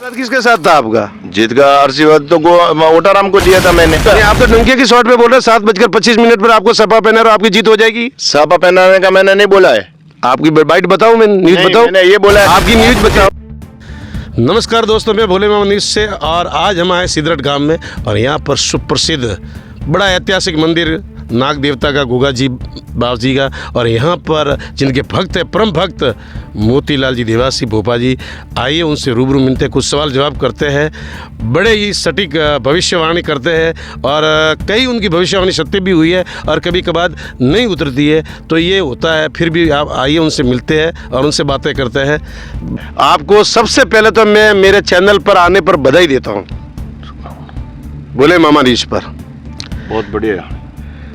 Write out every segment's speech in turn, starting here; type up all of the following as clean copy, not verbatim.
किसके साथ था आपका? जीत का आशीर्वाद तो ओटाराम को दिया था मैंने। आप तो डंके की शॉट पे बोल रहे हैं 7:25 पर आपको सपा पहना और आपकी जीत हो जाएगी। सापा पहनाने का मैंने नहीं बोला है। आपकी बाइट बताऊं, मैं न्यूज बताऊं? मैंने ये बोला है। आपकी न्यूज बताओ। नमस्कार दोस्तों, मैं भोले मामा न्यूज से और आज हम आए सिदरट गांव में और यहाँ पर सुप्रसिद्ध बड़ा ऐतिहासिक मंदिर नाग देवता का गुगा जी बाबा जी का, और यहाँ पर जिनके भक्त है परम भक्त मोतीलाल जी देवासी भोपा जी। आइए उनसे रूबरू मिलते हैं, कुछ सवाल जवाब करते हैं। बड़े ही सटीक भविष्यवाणी करते हैं और कई उनकी भविष्यवाणी सत्य भी हुई है और कभी कभार नहीं उतरती है, तो ये होता है। फिर भी आप आइए उनसे मिलते हैं और उनसे बातें करते हैं। आपको सबसे पहले तो मैं मेरे चैनल पर आने पर बधाई देता हूँ, भोले मामा न्यूज पर। बहुत बढ़िया।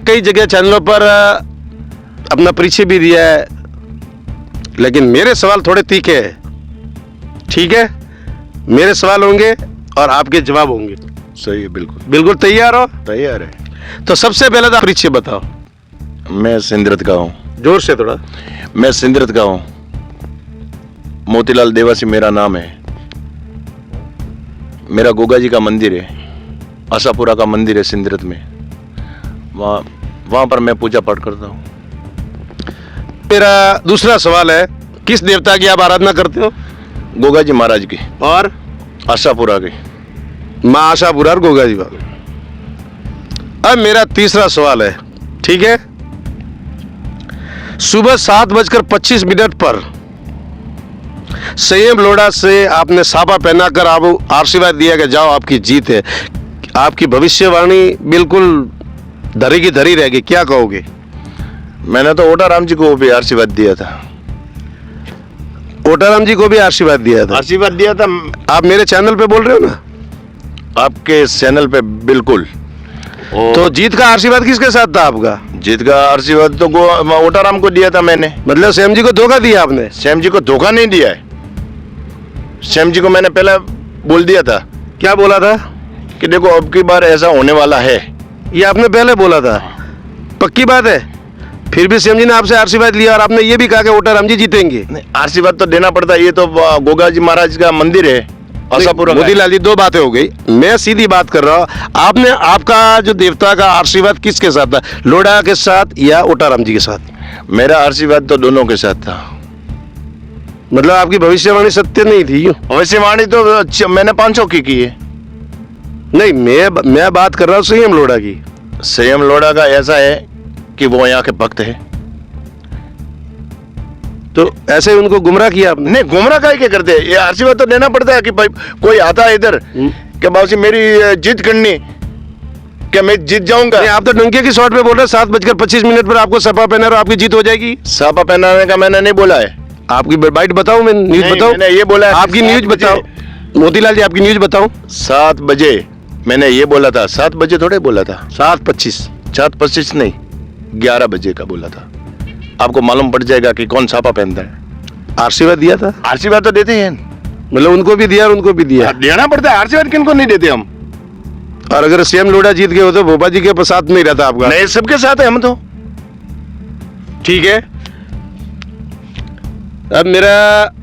कई जगह चैनलों पर अपना परिचय भी दिया है, लेकिन मेरे सवाल थोड़े तीखे हैं। ठीक है, मेरे सवाल होंगे और आपके जवाब होंगे। सही है, बिल्कुल बिल्कुल तैयार हो? तैयार है। तो सबसे पहले तो परिचय बताओ। मैं सिंदरत का हूँ। जोर से थोड़ा। मैं सिंदरत का हूँ। मोतीलाल देवासी मेरा नाम है। मेरा गोगा जी का मंदिर है, आशापुरा का मंदिर है सिंदरत में। वहाँ पर मैं पूजा पाठ करता हूँ। मेरा दूसरा सवाल है, किस देवता की आप आराधना करते हो? गोगा जी महाराज की और आशापुरा की। माँ आशापुरा और गोगा जी बाबा। अब मेरा तीसरा सवाल है, ठीक है। सुबह 7:25 पर संयम लोढ़ा से आपने साफा पहनाकर आप आशीर्वाद दिया कि जाओ आपकी जीत है। आपकी भविष्यवाणी बिल्कुल धरी की धरी रहेगी, क्या कहोगे? मैंने तो ओटाराम जी को भी आशीर्वाद दिया था। ओटाराम जी को भी आशीर्वाद दिया था? आशीर्वाद दिया था। आप मेरे चैनल पे बोल रहे हो ना? आपके चैनल पे बिल्कुल। तो जीत का आशीर्वाद किसके साथ था आपका? जीत का आशीर्वाद तो ओटाराम को दिया था मैंने। मतलब श्याम जी को धोखा दिया आपने? श्याम जी को धोखा नहीं दिया है। श्याम जी को मैंने पहले बोल दिया था। क्या बोला था? कि देखो अब की बार ऐसा होने वाला है। ये आपने पहले बोला था? पक्की बात है? फिर भी श्याम जी ने आपसे आशीर्वाद लिया और आपने ये भी कहा कि ओटाराम जी जीतेंगे। आशीर्वाद तो देना पड़ता है, ये तो गोगा जी महाराज का मंदिर है आशापुरा। मोतीलाल जी, दो बातें हो गई, मैं सीधी बात कर रहा हूँ। आपने आपका जो देवता का आशीर्वाद किसके साथ था, लोढ़ा के साथ या ओटाराम जी के साथ? मेरा आशीर्वाद तो दोनों के साथ था। मतलब आपकी भविष्यवाणी सत्य नहीं थी? भविष्यवाणी तो मैंने 500 की है। नहीं, मैं बात कर रहा हूँ संयम लोढ़ा की। संयम लोढ़ा का ऐसा है कि वो यहाँ के भक्त है, तो ऐसे उनको गुमराह किया आपने? नहीं, गुमराह क्या करते हैं। ये आशीर्वाद तो देना पड़ता है कि भाई कोई आता है इधर कि बाबूजी मेरी जीत करनी, क्या मैं जीत जाऊंगा। आप तो डंके की शॉट पे बोल रहे हैं 7:25 पर आपको सपा पहना और आपकी जीत हो जाएगी। सापा पहनाने का मैंने नहीं बोला है। आपकी बाइट बताऊं, मैं न्यूज बताऊं? मैंने ये बोला है। आपकी न्यूज बताओ मोतीलाल जी, आपकी न्यूज बताऊं। 7 बजे मैंने ये बोला था। 7 बजे थोड़े बोला था। 7:25 नहीं, 11 बजे का बोला था। आपको मालूम पड़ जाएगा कि कौन सापा पहनता है। आशीर्वाद दिया था? आशीर्वाद तो देते हैं, मतलब उनको भी दिया और उनको भी दिया। देना पड़ता है। आशीर्वाद किनको नहीं देते हम। और अगर सीएम लोढ़ा जीत गए हो तो भोपा जी के साथ नहीं रहता आपका? नहीं, सबके साथ है हम तो। ठीक है। अब मेरा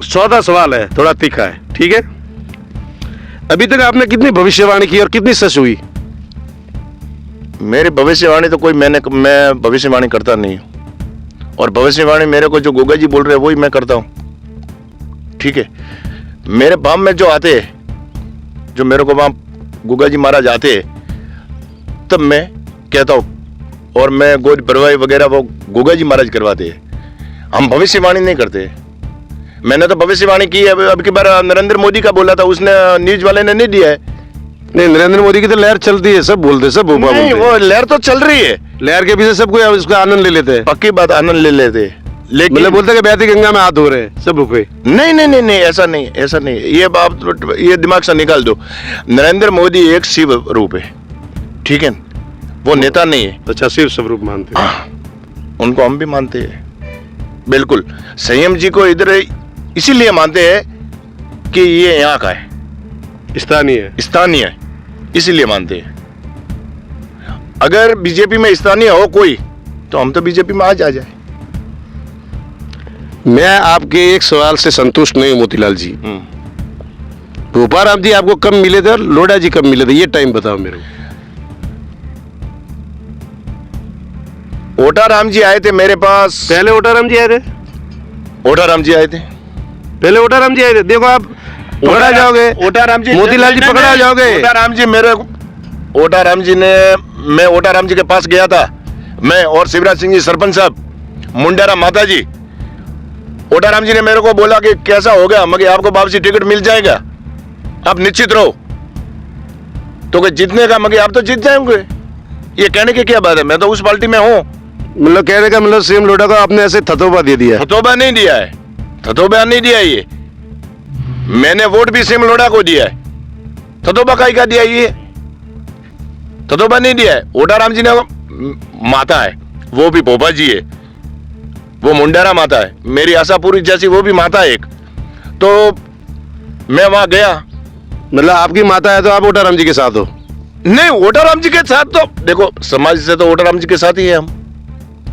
चौथा सवाल है, थोड़ा तीखा है, ठीक है। अभी तक आपने कितनी भविष्यवाणी की और कितनी सच हुई? मेरी भविष्यवाणी तो मैं भविष्यवाणी करता नहीं हूँ, और भविष्यवाणी मेरे को जो गोगा जी बोल रहे हैं वही मैं करता हूँ। ठीक है, मेरे बाम में जो आते हैं, जो मेरे को वहाँ गोगा जी महाराज आते हैं, तब मैं कहता हूँ, और मैं गोद परवाही वगैरह वो गोगा जी महाराज करवाते हैं। हम भविष्यवाणी नहीं करते। मैंने तो भविष्यवाणी की है। अब की बार नरेंद्र मोदी का बोला था, उसने न्यूज वाले ने नहीं दिया है। नहीं, नरेंद्र मोदी की तो लहर चलती है, सब बोलते, सब भोपा बोलते। नहीं, वो लहर तो चल रही है। लहर के पीछे सब कोई उसका आनंद ले लेते हैं। पक्की बात, आनंद ले लेते, लेकिन मतलब बोलते कि बहती गंगा में हाथ धो रहे हैं सब भूखे। नहीं नहीं नहीं नहीं, ऐसा नहीं, ऐसा नहीं। ये बात ये दिमाग से निकाल दो। नरेंद्र मोदी एक शिव रूप है, ठीक है, वो नेता नहीं है। अच्छा, शिव स्वरूप मानते हैं? उनको हम भी मानते हैं, बिल्कुल। संयम जी को इधर इसीलिए मानते हैं कि ये यहाँ का है, स्थानीय है, इसीलिए मानते हैं। अगर बीजेपी में स्थानीय हो कोई, तो हम तो बीजेपी में आज आ जाए। मैं आपके एक सवाल से संतुष्ट नहीं हूं मोतीलाल जी। भोपाराम जी आपको कब मिले थे और लोढ़ा जी कब मिले थे, ये टाइम बताओ मेरे को। ओटाराम जी आए थे मेरे पास। पहले ओटाराम जी आए थे? ओटाराम जी आए थे। पहले ओटाराम जी आए थे। देखो आप पकड़ा जाओगे, ओटाराम जी, मोतीलाल जी पकड़ा जाओगे। ओटाराम जी ओटाराम जी ने, मैं ओटाराम जी के पास गया था, मैं और शिवराज सिंह जी सरपंच साहब, मुंडारा माता जी। ओटाराम जी ने मेरे को बोला कि कैसा हो गया, मगर आपको वापसी टिकट मिल जाएगा, आप निश्चित रहो। तो कि जीतने का, मगर आप तो जीत जाएंगे। ये कहने की क्या बात है, मैं तो उस पार्टी में हूँ। मतलब कहने का मतलब सीएम लोढ़ा को आपने ऐसे थतोबा दे दिया? थतोबा नहीं दिया है, थतोबा नहीं दिया है। ये मैंने वोट भी सीएम लोढ़ा को दिया है, थतोबा का दिया ये, थतोबा नहीं दिया है। ओटाराम जी ने माता है, वो भी पोपा जी है, वो मुंडारा माता है, मेरी आशापुरी जैसी वो भी माता है एक। तो मैं वहां गया। मतलब आपकी माता है तो आप ओटाराम जी के साथ हो? नहीं, ओटाराम जी के साथ तो देखो, समाज से तो ओटाराम जी के साथ ही है हम,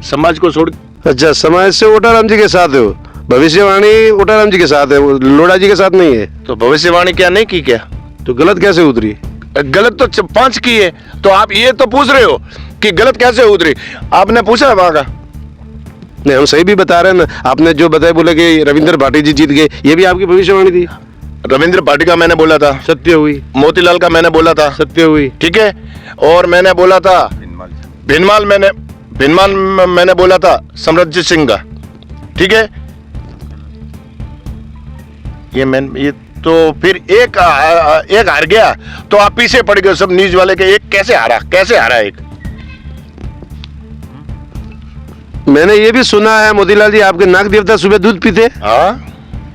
समाज को छोड़। अच्छा, समाज से ओटाराम जी के साथ हो, भविष्यवाणी ओटाराम जी के साथ है, वो लोढ़ा जी के साथ नहीं है। तो भविष्यवाणी क्या नहीं की क्या? तो गलत कैसे उतरी? गलत तो 5 की है। तो आप ये तो पूछ रहे हो कि गलत कैसे उतरी, आपने पूछा वहां का? नहीं, हम सही भी बता रहे हैं ना। आपने जो बताया, बोले कि रविंद्र भाटी जी जीत गए, ये भी आपकी भविष्यवाणी थी। रविंद्र भाटी का मैंने बोला था, सत्य हुई। मोतीलाल का मैंने बोला था, सत्य हुई। ठीक है। और मैंने बोला था भिनमाल मैंने बोला था समरजीत सिंह का, ठीक है। ये तो फिर एक हार गया, तो आप पीछे पड़ गए सब न्यूज वाले के, एक कैसे हारा एक। मैंने ये भी सुना है मोतीलाल जी, आपके नाग देवता सुबह दूध पीते। हाँ,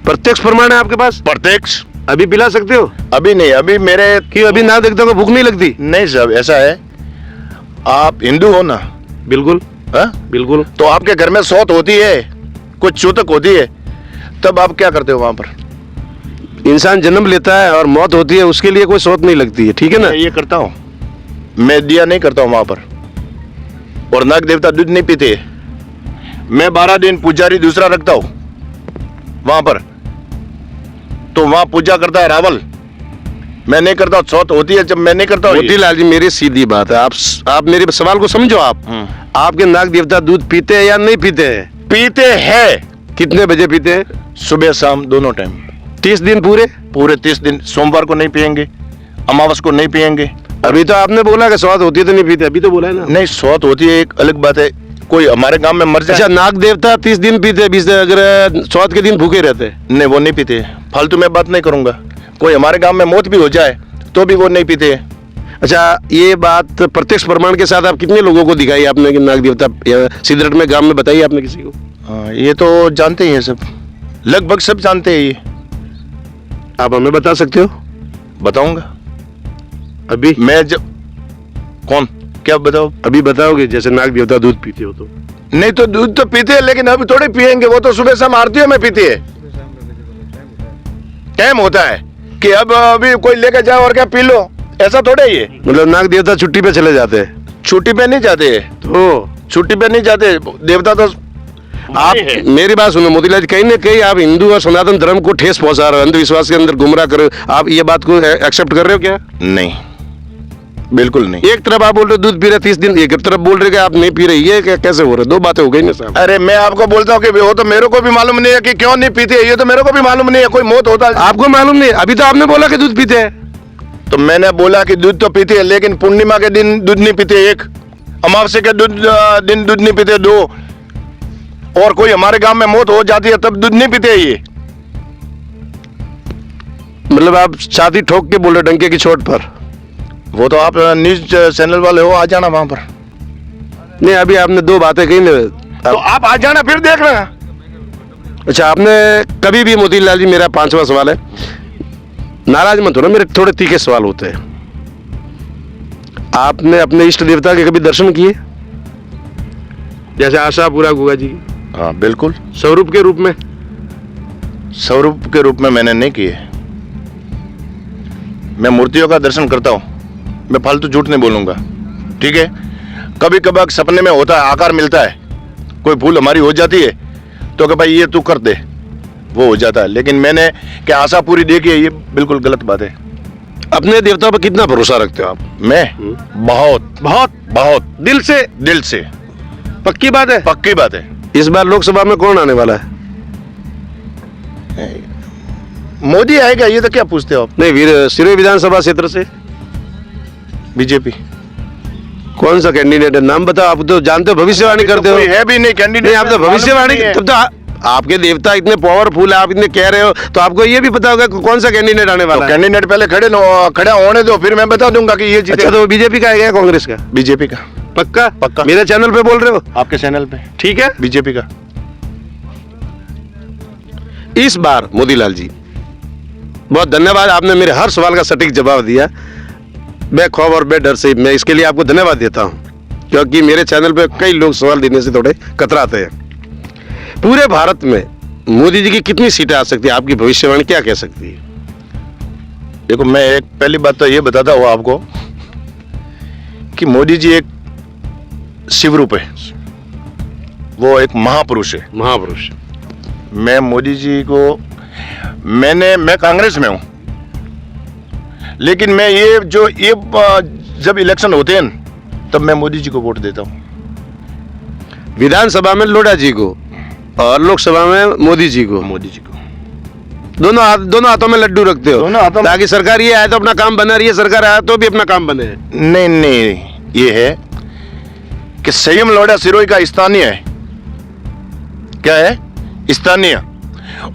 प्रत्यक्ष प्रमाण है आपके पास? प्रत्यक्ष। अभी पिला सकते हो? अभी नहीं, अभी मेरे क्यों, अभी नाग देवता को भूख नहीं लगती? नहीं साहब, ऐसा है, आप हिंदू हो ना? बिल्कुल। हाँ बिल्कुल। तो आपके घर में सौत होती है, कुछ चूतक होती है, तब आप क्या करते हो वहां पर? इंसान जन्म लेता है और मौत होती है, उसके लिए कोई सौत नहीं लगती है, ठीक है ना? मैं ये करता हूँ, मैं दिया नहीं करता हूँ वहां पर, और नाग देवता दूध नहीं पीते। मैं 12 दिन पुजारी दूसरा रखता हूँ वहां पर, तो वहां पूजा करता है रावल, मैं नहीं करता। सौत होती है जब मैं नहीं करता हूँ। मोतीलाल जी, मेरी सीधी बात है, आप मेरे सवाल को समझो। आप आपके नाग देवता दूध पीते हैं या नहीं पीते हैं? पीते हैं। कितने बजे पीते हैं? सुबह शाम दोनों टाइम। 30 दिन पूरे? पूरे 30 दिन। सोमवार को नहीं पियेंगे, अमावस को नहीं पियेंगे। अभी तो आपने बोला कि स्वाद होती है तो नहीं पीते, अभी तो बोला है ना। नहीं, सौत होती है एक अलग बात है, कोई हमारे गांव में मर जाए। अच्छा, नाग देवता 30 दिन पीते, 20 दिन अगर स्वाद के दिन भूखे रहते? नहीं, वो नहीं पीते। फालतू में बात नहीं करूंगा, कोई हमारे गांव में मौत भी हो जाए तो भी वो नहीं पीते। अच्छा, ये बात प्रत्यक्ष प्रमाण के साथ आप कितने लोगों को दिखाई आपने कि नाग देवता सिद्धरट में, गांव में बताइए आपने किसी को? हाँ, ये तो जानते ही हैं सब, लगभग सब जानते हैं ये। आप हमें बता सकते हो? बताऊंगा अभी? मैं जब कौन क्या बताओ? अभी बताओगे जैसे नाग देवता दूध पीते हो तो? नहीं, तो दूध तो पीते हैं, लेकिन अभी थोड़े पियेंगे, वो तो सुबह शाम आरतियों में पीते हैं। टाइम होता है कि अब अभी कोई लेकर जाओ और क्या पी लो, ऐसा थोड़े ही है। मतलब नाग देवता छुट्टी पे चले जाते हैं? छुट्टी पे नहीं जाते, तो छुट्टी पे नहीं जाते देवता तो। आप मेरी बात सुनो मोतीलाल जी, कहीं ना कहीं आप हिंदू और सनातन धर्म को ठेस पहुंचा रहे हो, अंधविश्वास के अंदर गुमराह कर रहे हो। आप ये बात को एक्सेप्ट कर रहे हो क्या? नहीं, बिल्कुल नहीं। एक तरफ आप बोल रहे हो दूध पी रहे 30 दिन, एक तरफ बोल रहे कि आप नहीं पी रहे, ये कैसे हो रहा है? दो बातें हो गई ना साहब। अरे मैं आपको बोलता हूँ कि वो तो मेरे को भी मालूम नहीं है कि क्यों नहीं पीते, ये तो मेरे को भी मालूम नहीं है। कोई मौत होता है आपको मालूम नहीं? अभी तो आपने बोला कि दूध पीते हैं। तो मैंने बोला कि दूध तो पीते हैं, लेकिन पूर्णिमा के दिन दूध नहीं पीते, एक अमावस्या के दिन दूध नहीं पीते, 2, और कोई हमारे गांव में मौत हो जाती है तब दूध नहीं पीते ये। मतलब आप छाती ठोक के बोल रहे डंके की चोट पर? वो तो आप न्यूज चैनल वाले हो, आ जाना वहां पर। नहीं, अभी आपने दो बातें कही ना। तो आप आ जाना, फिर देखना। अच्छा, आपने कभी भी, मोतीलाल जी मेरा 5वां सवाल है, नाराज मत होना, मेरे थोड़े तीखे सवाल होते हैं। आपने अपने इष्ट देवता के कभी दर्शन किए? जैसे आशापुरा गुगा जी? हाँ बिल्कुल। स्वरूप के रूप में? स्वरूप के रूप में मैंने नहीं किए, मैं मूर्तियों का दर्शन करता हूँ, मैं फालतू झूठ नहीं बोलूंगा, ठीक है। कभी कभार सपने में होता है, आकार मिलता है, कोई भूल हमारी हो जाती है तो कि भाई ये तू कर दे, वो हो जाता है, लेकिन मैंने क्या आशा पूरी देखी है, ये बिल्कुल गलत बात है। अपने देवता पर कितना भरोसा रखते हो आप? मैं बहुत बहुत बहुत दिल से पक्की बात है? पक्की बात है। इस बार लोकसभा में कौन आने वाला है? मोदी आएगा, ये तो क्या पूछते हो आप? नहीं, सिरोही विधानसभा क्षेत्र से बीजेपी। कौन सा कैंडिडेट है? नाम बताओ। आप तो जानते हो, भविष्यवाणी करते हो। कोई है भी नहीं कैंडिडेट। नहीं, आप तो भविष्यवाणी, तब तो आपके देवता इतने पावरफुल है, आप इतने कह रहे हो, तो आपको ये भी पता होगा कि कौन सा कैंडिडेट आने वाला है। कैंडिडेट पहले खड़ा होने दो, फिर मैं बता दूंगा कि ये जीते। अच्छा, तो बीजेपी का है क्या, कांग्रेस का? बीजेपी का। पक्का? पक्का। मेरे चैनल पे बोल रहे हो? आपके चैनल पे। ठीक है, बीजेपी का। इस बार मोतीलाल जी, बहुत धन्यवाद, आपने मेरे हर सवाल का सटीक जवाब दिया, बेखौफ और बेडर से। मैं इसके लिए आपको धन्यवाद देता हूं, क्योंकि मेरे चैनल पे कई लोग सवाल देने से थोड़े कतराते हैं। पूरे भारत में मोदी जी की कितनी सीटें आ सकती है? आपकी भविष्यवाणी क्या कह सकती है? देखो, मैं एक पहली बात तो ये बताता हूँ आपको कि मोदी जी एक शिव रूप है, वो एक महापुरुष है। महापुरुष। मैं मोदी जी को मैं कांग्रेस में हूं, लेकिन मैं ये जब इलेक्शन होते हैं तब मैं मोदी जी को वोट देता हूं। विधानसभा में लोढ़ा जी को और लोकसभा में मोदी जी को। मोदी जी को दोनों हाथों में लड्डू रखते हो, दोनों हाथों में। ताकि सरकार ये आए तो अपना काम बना रही है, सरकार आए तो भी अपना काम बने। नहीं, ये है कि संयम लोढ़ा सिरोही का स्थानीय है। क्या है? स्थानीय।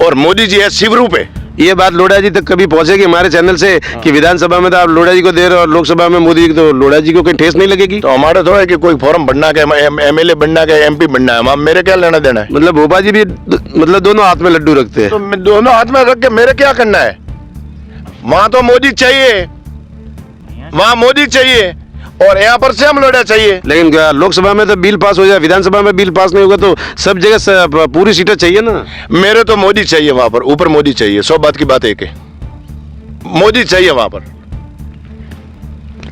और मोदी जी है शिव रूप है। ये बात लोढ़ा जी तक कभी पहुंचेगी हमारे चैनल से कि विधानसभा में तो आप लोढ़ा जी को दे रहे हो और लोकसभा में मोदी जी, तो लोढ़ा जी को कहीं ठेस नहीं लगेगी? तो हमारा थोड़ा है कि कोई फॉर्म भरना का, एमएलए बनना का, एमपी बनना है, मेरे क्या लेना देना है? मतलब भोपा जी भी मतलब दोनों हाथ में लड्डू रखते हैं। तो मैं दोनों हाथ में रख के मेरे क्या करना है? वहां तो मोदी चाहिए, वहां मोदी चाहिए, और यहाँ पर से हम लोढ़ा चाहिए। लेकिन लोकसभा में तो बिल पास हो जाए, विधानसभा में बिल पास नहीं होगा, तो सब जगह पूरी सीटें चाहिए ना। मेरे तो मोदी चाहिए वहां पर, ऊपर मोदी चाहिए। 100 बात की बात एक है, मोदी चाहिए वहां पर।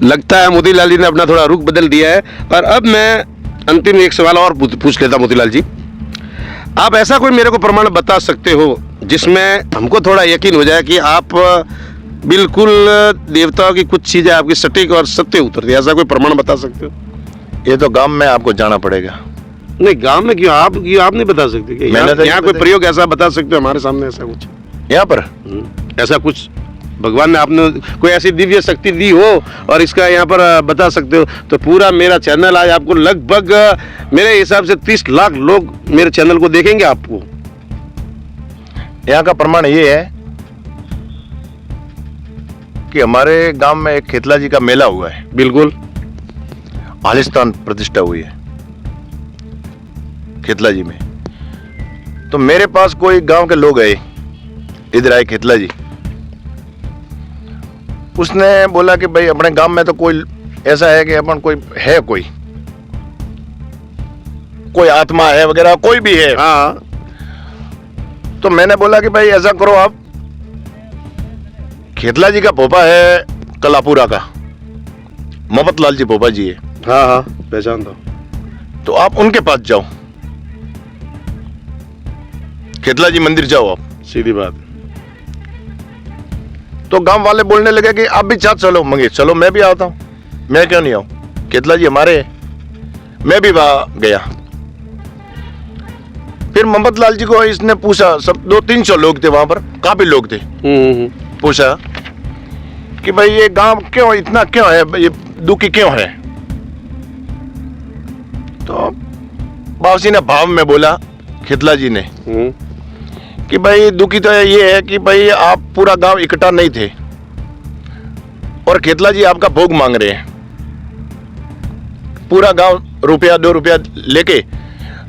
लगता है मोतीलाल जी ने अपना थोड़ा रुख बदल दिया है। और अब मैं अंतिम एक सवाल और पूछ लेता मोतीलाल जी, आप ऐसा कोई मेरे को प्रमाण बता सकते हो जिसमें हमको थोड़ा यकीन हो जाए कि आप बिल्कुल देवताओं की कुछ चीजें आपकी सटीक और सत्य उतरती है? ऐसा कोई प्रमाण बता सकते हो? ये तो गांव में आपको जाना पड़ेगा। नहीं, गांव में क्यों आप नहीं बता सकते? कि मैंने तो यहाँ कोई प्रयोग ऐसा बता सकते हो हमारे सामने? ऐसा कुछ यहाँ पर ऐसा कुछ भगवान ने आपने कोई ऐसी दिव्य शक्ति दी हो और इसका यहाँ पर बता सकते हो, तो पूरा मेरा चैनल आज आपको लगभग मेरे हिसाब से 30 लाख लोग मेरे चैनल को देखेंगे आपको। यहाँ का प्रमाण ये है कि हमारे गांव में एक खेतला जी का मेला हुआ है। बिल्कुल आलिस्तान प्रतिष्ठा हुई है खेतला जी में। तो मेरे पास कोई गांव के लोग आए, इधर आए खेतला जी, उसने बोला कि भाई अपने गांव में तो कोई ऐसा है कि अपन कोई आत्मा है वगैरह, कोई भी है। हाँ। तो मैंने बोला कि भाई ऐसा करो, आप खेतला जी का पोपा है कलापुरा का, मोहम्मद लाल जी पोपा जी है। हाँ, पहचानता हूं। तो आप उनके पास जाओ, खेतला जी मंदिर जाओ आप, सीधी बात। तो गांव वाले बोलने लगे कि आप भी साथ चलो। मंगे चलो, मैं भी आता हूं, मैं क्यों नहीं आऊं, खेतला जी हमारे हैं। मैं भी वहां गया। फिर मोहम्मद लाल जी को इसने पूछा, सब 200-300 लोग थे वहां पर, काफी लोग थे। पूछा कि भाई ये गांव क्यों इतना क्यों है, ये दुखी क्यों है? तो बाबूजी ने भाव में बोला, खेतला जी ने, कि भाई दुखी तो ये है कि भाई आप पूरा गांव इकट्ठा नहीं थे और खेतला जी आपका भोग मांग रहे हैं। पूरा गांव ₹1-2 रुपया लेके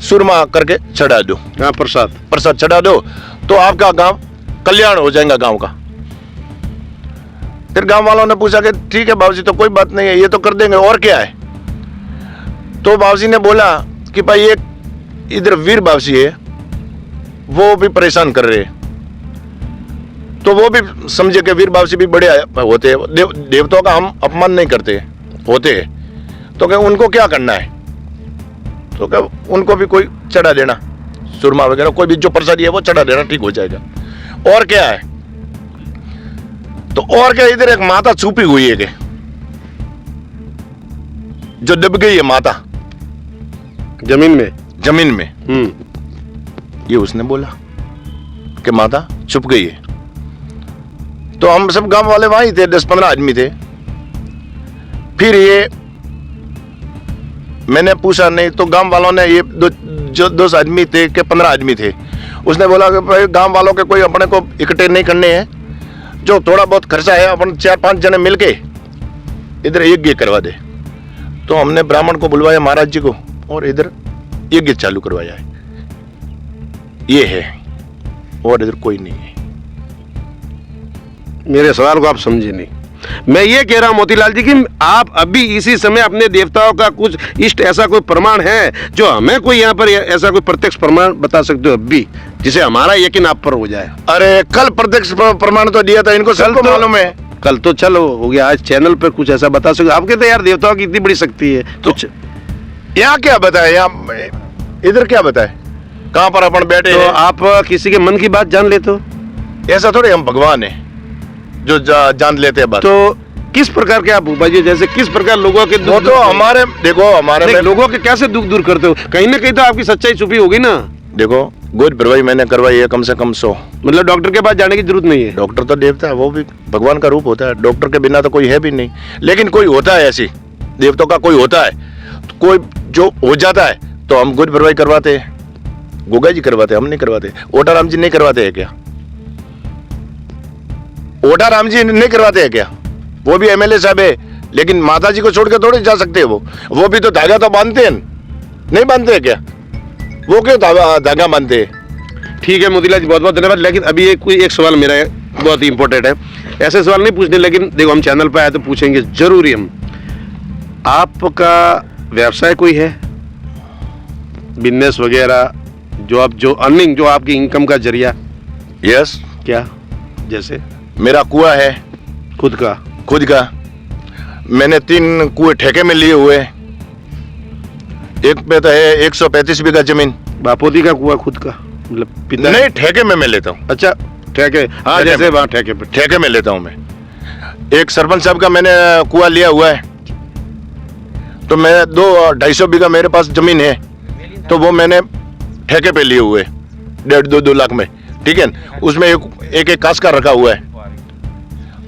सुरमा करके चढ़ा दो। हाँ, प्रसाद चढ़ा दो तो आपका गांव कल्याण हो जाएगा गांव का। फिर गांव वालों ने पूछा कि ठीक है बाबूजी, तो कोई बात नहीं है, ये तो कर देंगे, और क्या है? तो बाबूजी ने बोला कि भाई एक इधर वीर बाबूजी है, वो भी परेशान कर रहे हैं। तो वो भी समझे कि वीर बाबूजी भी बड़े होते हैं, देवताओं का हम अपमान नहीं करते होते हैं, तो क्या उनको क्या करना है? तो क्या उनको भी कोई चढ़ा देना, सुरमा वगैरह कोई भी जो प्रसादी है वो चढ़ा देना, ठीक हो जाएगा। और क्या है, तो और क्या, इधर एक माता छुपी हुई है कि जो दब गई है माता जमीन में। जमीन में, ये उसने बोला कि माता छुप गई है। तो हम सब गांव वाले वहीं थे, 10-15 आदमी थे। फिर ये मैंने पूछा, नहीं तो गांव वालों ने, ये जो 10 आदमी थे कि 15 आदमी थे, उसने बोला कि भाई गांव वालों के कोई अपने को इकट्ठे नहीं करने हैं, जो थोड़ा बहुत खर्चा है अपन 4-5 जने मिलके इधर यज्ञ करवा दे। तो हमने ब्राह्मण को बुलवाया, महाराज जी को, और इधर यज्ञ चालू करवाया है। ये है, और इधर कोई नहीं है। मेरे सवाल को आप समझे नहीं। मैं ये कह रहा हूं मोतीलाल जी कि आप अभी इसी समय अपने देवताओं का कुछ इष्ट ऐसा कोई प्रमाण है जो हमें कोई यहाँ पर ऐसा कोई प्रत्यक्ष प्रमाण बता सकते हो अभी, जिसे हमारा यकीन आप पर हो जाए? अरे कल प्रत्यक्ष प्रमाण तो दिया था इनको, सबको मालूम है। कल तो चलो हो गया, आज चैनल पर कुछ ऐसा बता सकते? आपके तो यार देवताओं की इतनी बड़ी शक्ति है, कुछ यहाँ क्या बताए, यहाँ इधर क्या बताए, कहाँ पर अपन बैठे तो हैं? आप किसी के मन की बात जान लेते हो? ऐसा थोड़े हम भगवान है जो जान लेते हैं बात। तो किस प्रकार के आप भूपा जी, जैसे किस प्रकार लोगों के वो तो हमारे, देखो हमारे में, लोगों के कैसे दुख दूर करते हो? कहीं ना कहीं तो आपकी सच्चाई छुपी होगी ना। देखो गोद भरवाई मैंने करवाई है कम से कम 100। मतलब डॉक्टर के पास जाने की जरूरत नहीं है? डॉक्टर तो देवता है, वो भी भगवान का रूप होता है, डॉक्टर के बिना तो कोई है भी नहीं। लेकिन कोई होता है ऐसी, देवताओं का कोई होता है, तो कोई जो हो जाता है तो हम गोद भरवाई करवाते हैं, गोगा जी करवाते, हम नहीं करवाते। ओटा राम जी नहीं करवाते हैं क्या? ओटा राम जी नहीं करवाते हैं क्या? वो भी एमएलए साहब है, लेकिन माता जी को छोड़ के थोड़े जा सकते हैं। वो भी तो धागा तो बांधते हैं, नहीं बांधते हैं क्या? वो क्यों धागा बांधते हैं? ठीक है मोतीलाल जी, बहुत बहुत धन्यवाद। लेकिन अभी एक सवाल मेरा है, बहुत ही इंपॉर्टेंट है। ऐसे सवाल नहीं पूछने, लेकिन देखो हम चैनल पर आए तो पूछेंगे जरूरी हम। आपका व्यवसाय कोई है, बिजनेस वगैरह, जो अर्निंग, जो आपकी इनकम का जरिया? यस। क्या? जैसे मेरा कुआं है खुद का। मैंने 3 कुएं ठेके में लिए हुए। एक पे तो है 135 बीघा जमीन। बापोती का कुआं खुद का, मतलब पिता? नहीं, ठेके में मैं लेता हूँ। अच्छा, ठेके। हाँ, जैसे वहाँ ठेके पे, ठेके में लेता हूँ मैं। एक सरपंच साहब का मैंने कुआं लिया हुआ है, तो मैं 200-250 बीघा मेरे पास जमीन है, तो वो मैंने ठेके पे लिए हुए 1.5-2 लाख में, ठीक है। उसमें एक कांच का रखा हुआ है,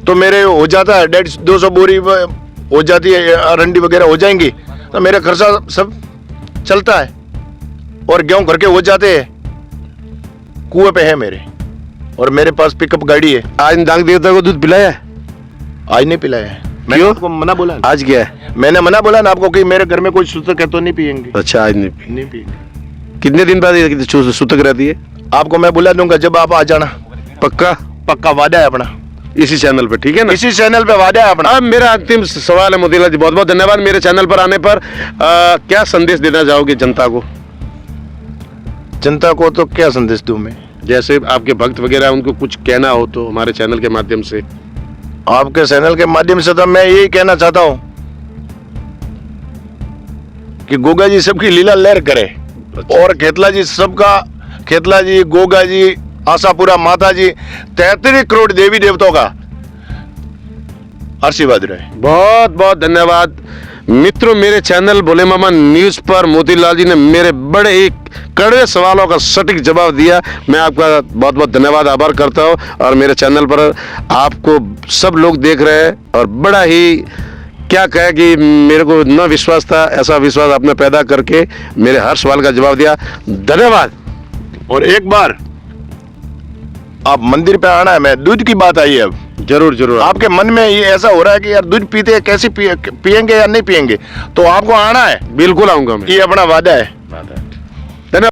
तो मेरे हो जाता है 150-200 बोरी हो जाती है, अरंडी वगैरह हो जाएंगी, तो मेरा खर्चा सब चलता है, और गेहूं घर के हो जाते हैं। कुएं पे है मेरे, और मेरे पास पिकअप गाड़ी है। आज नाग देवता को दूध पिलाया है? आज नहीं पिलाया है। मैंने आपको मना बोला ना। आज क्या है? मैंने मना बोला ना आपको कि मेरे घर में कोई सूतक है तो नहीं पियेंगे। अच्छा, आज नहीं पियेंगे। कितने दिन बाद ये सूतक रहती है? आपको मैं बुला दूंगा जब आप आ जाना। पक्का वादा है अपना, इसी चैनल पे, ठीक है ना? इसी चैनल पे वादा है अपना। अब मेरा अंतिम सवाल है मोतीलाल जी, बहुत बहुत धन्यवाद मेरे चैनल पर आने पर। क्या संदेश देना चाहोगे जनता को? जनता को तो क्या संदेश दूं मैं? जैसे आपके भक्त वगैरह, उनको कुछ कहना हो तो हमारे चैनल के माध्यम से। आपके चैनल के माध्यम से तो मैं यही कहना चाहता हूं कि गोगा जी सबकी लीला लहर करे। अच्छा। और खेतला जी सबका, खेतला जी, गोगा जी, आशापुरा माता जी, 33 करोड़ देवी देवताओं का आशीर्वाद रहे। बहुत बहुत धन्यवाद मित्रों। मेरे चैनल भोले मामा न्यूज पर मोतीलाल जी ने मेरे बड़े ही कड़वे सवालों का सटीक जवाब दिया। मैं आपका बहुत बहुत धन्यवाद, आभार करता हूं। और मेरे चैनल पर आपको सब लोग देख रहे हैं, और बड़ा ही क्या कहे कि मेरे को न विश्वास था, ऐसा विश्वास आपने पैदा करके मेरे हर सवाल का जवाब दिया। धन्यवाद। और एक बार आप मंदिर पे आना है। मैं दूध की बात आई है, अब जरूर आपके मन में ये ऐसा हो रहा है कि यार दूध पीते हैं, कैसे पिएंगे या नहीं पिएंगे, तो आपको आना है। बिल्कुल आऊंगा मैं, ये अपना वादा है।